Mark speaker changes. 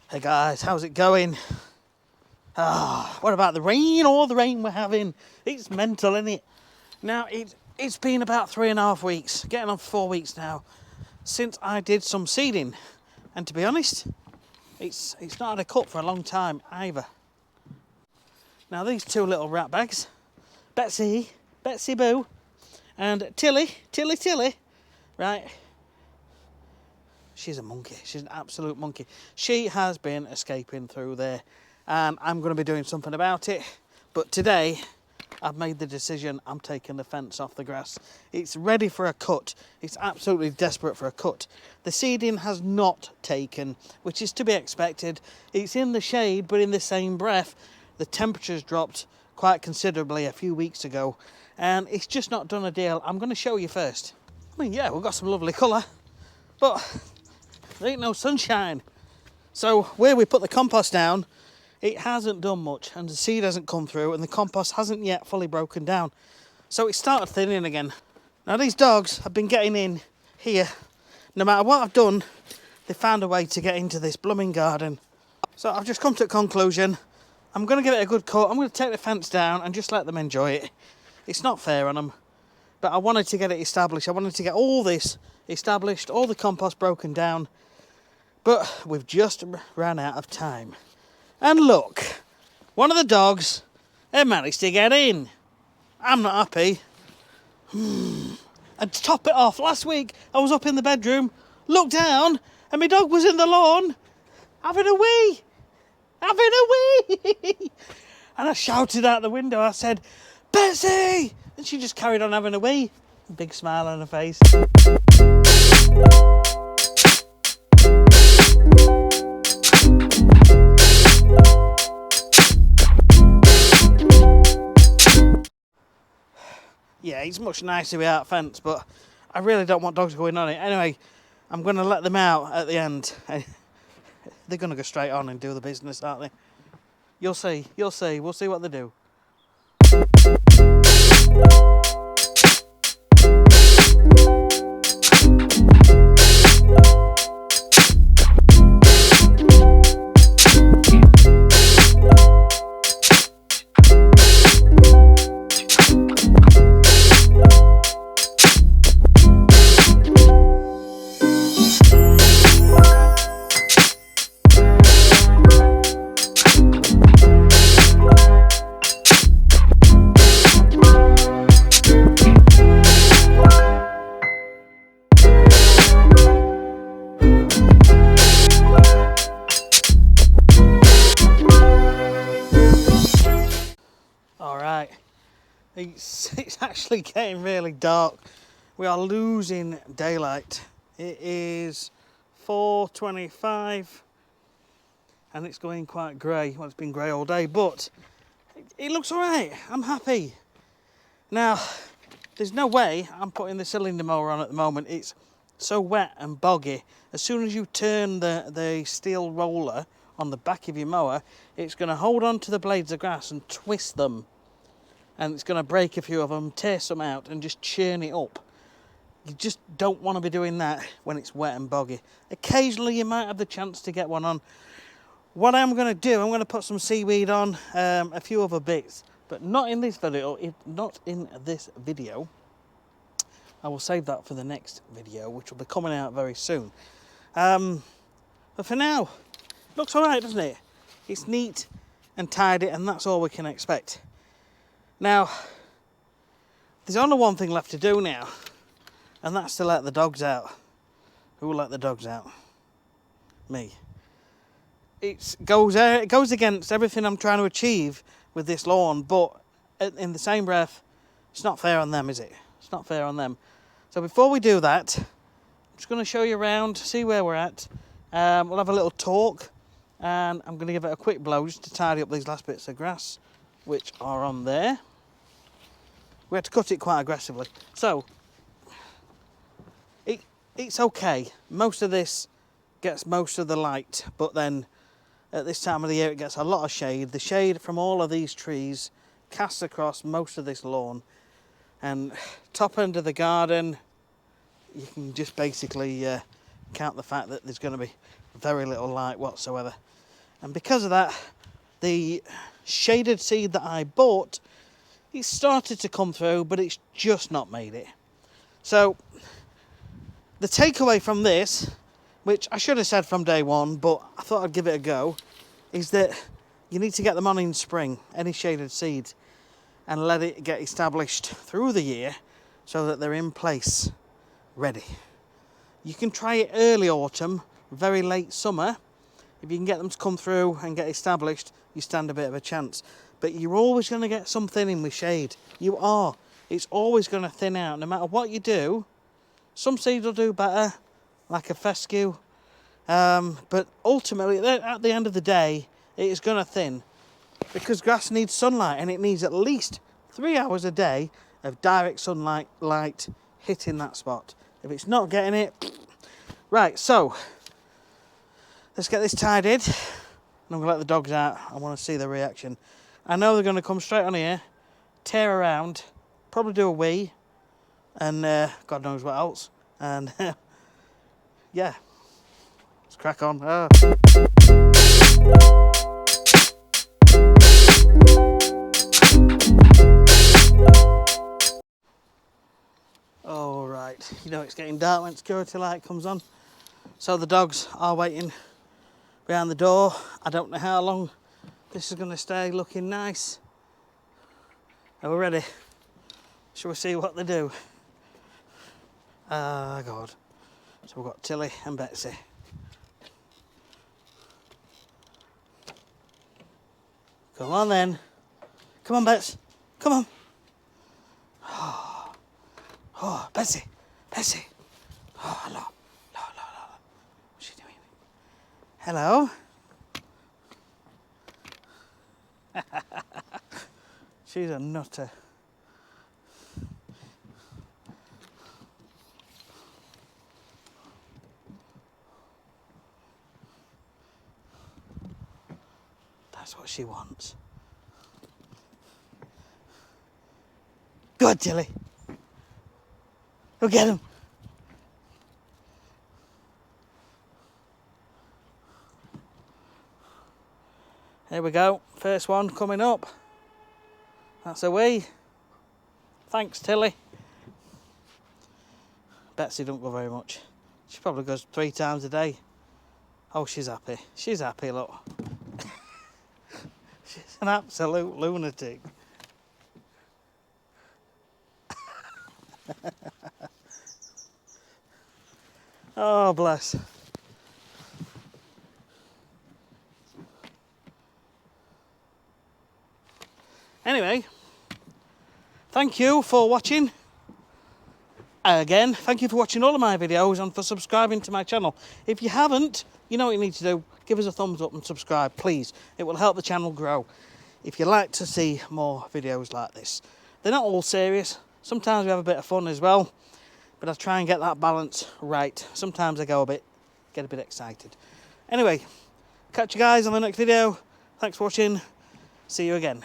Speaker 1: Hey guys, how's it going? What about the rain? All the rain we're having. It's mental, isn't it? Now, it's been about 3.5 weeks, getting on 4 weeks now, since I did some seeding. And to be honest, it's not had a cut for a long time either. Now, these two little rat bags, Betsy Boo, and Tilly, right? She's a monkey. She's an absolute monkey. She has been escaping through there, and I'm going to be doing something about it. But today, I've made the decision. I'm taking the fence off the grass. It's ready for a cut. It's absolutely desperate for a cut. The seeding has not taken, which is to be expected. It's in the shade, but in the same breath, the temperature's dropped quite considerably a few weeks ago, and it's just not done a deal. I'm going to show you first. I mean, yeah, we've got some lovely colour, but there ain't no sunshine. So where we put the compost down, it hasn't done much, and the seed hasn't come through, and the compost hasn't yet fully broken down. So it started thinning again. Now these dogs have been getting in here. No matter what I've done, they found a way to get into this blooming garden. So I've just come to a conclusion. I'm going to give it a good cut. I'm going to take the fence down and just let them enjoy it. It's not fair on them, but I wanted to get it established. I wanted to get all this established, all the compost broken down. But we've just ran out of time. And look, one of the dogs had managed to get in. I'm not happy. And to top it off, last week I was up in the bedroom, looked down, and my dog was in the lawn having a wee. And I shouted out the window, I said, "Betsy!" And she just carried on having a wee. Big smile on her face. Yeah, it's much nicer without fence, but I really don't want dogs going on it. Anyway, I'm going to let them out at the end. They're going to go straight on and do the business, aren't they? You'll see. We'll see what they do. Alright, it's actually getting really dark. We are losing daylight. It is 4:25 and it's going quite grey. Well, it's been grey all day, but it looks alright. I'm happy. Now, there's no way I'm putting the cylinder mower on at the moment. It's so wet and boggy. As soon as you turn the steel roller on the back of your mower, it's going to hold on to the blades of grass and twist them. And it's going to break a few of them, tear some out, and just churn it up. You just don't want to be doing that when it's wet and boggy. Occasionally, you might have the chance to get one on. What I'm going to do, I'm going to put some seaweed on, a few other bits, but not in this video. I will save that for the next video, which will be coming out very soon. But for now, looks all right, doesn't it? It's neat and tidy, and that's all we can expect. Now, there's only one thing left to do now, and that's to let the dogs out. Who will let the dogs out? Me. It goes against everything I'm trying to achieve with this lawn, but in the same breath, it's not fair on them, is it? It's not fair on them. So before we do that, I'm just going to show you around, see where we're at. We'll have a little talk, and I'm going to give it a quick blow just to tidy up these last bits of grass, which are on there. We had to cut it quite aggressively. So, it's okay. Most of this gets most of the light, but then at this time of the year it gets a lot of shade. The shade from all of these trees casts across most of this lawn. And top end of the garden, you can just basically count the fact that there's going to be very little light whatsoever. And because of that, the shaded seed that I bought, it started to come through, but it's just not made it. So the takeaway from this, which I should have said from day one, but I thought I'd give it a go, is that you need to get them on in spring, any shaded seed, and let it get established through the year so that they're in place, ready. You can try it early autumn, very late summer. If you can get them to come through and get established, you stand a bit of a chance. But you're always going to get some thinning with shade. You are. It's always going to thin out. No matter what you do, some seeds will do better, like a fescue. But ultimately, at the end of the day, it is going to thin. Because grass needs sunlight, and it needs at least 3 hours a day of direct sunlight hitting that spot. If it's not getting it... Right, so let's get this tidied. And I'm going to let the dogs out. I want to see their reaction. I know they're going to come straight on here, tear around, probably do a wee, and God knows what else. And yeah, let's crack on. All right, you know it's getting dark when security light comes on. So the dogs are waiting behind the door. I don't know how long this is going to stay looking nice. Are we ready? Shall we see what they do? Ah, God. So we've got Tilly and Betsy. Come on then. Come on, Bets. Come on. Oh, Betsy. Betsy. Oh, hello. Hello. What's she doing? Hello. She's a nutter. That's what she wants. Good, Tilly. Go get him. Here we go. First one coming up. That's a wee. Thanks, Tilly. Betsy don't go very much. She probably goes 3 times a day. Oh, she's happy. She's happy, look. She's an absolute lunatic. Oh, bless. Anyway, thank you for watching. Again, thank you for watching all of my videos and for subscribing to my channel. If you haven't, you know what you need to do. Give us a thumbs up and subscribe, please. It will help the channel grow. If you like to see more videos like this. They're not all serious. Sometimes we have a bit of fun as well. But I try and get that balance right. Sometimes I get a bit excited. Anyway, catch you guys on the next video. Thanks for watching. See you again.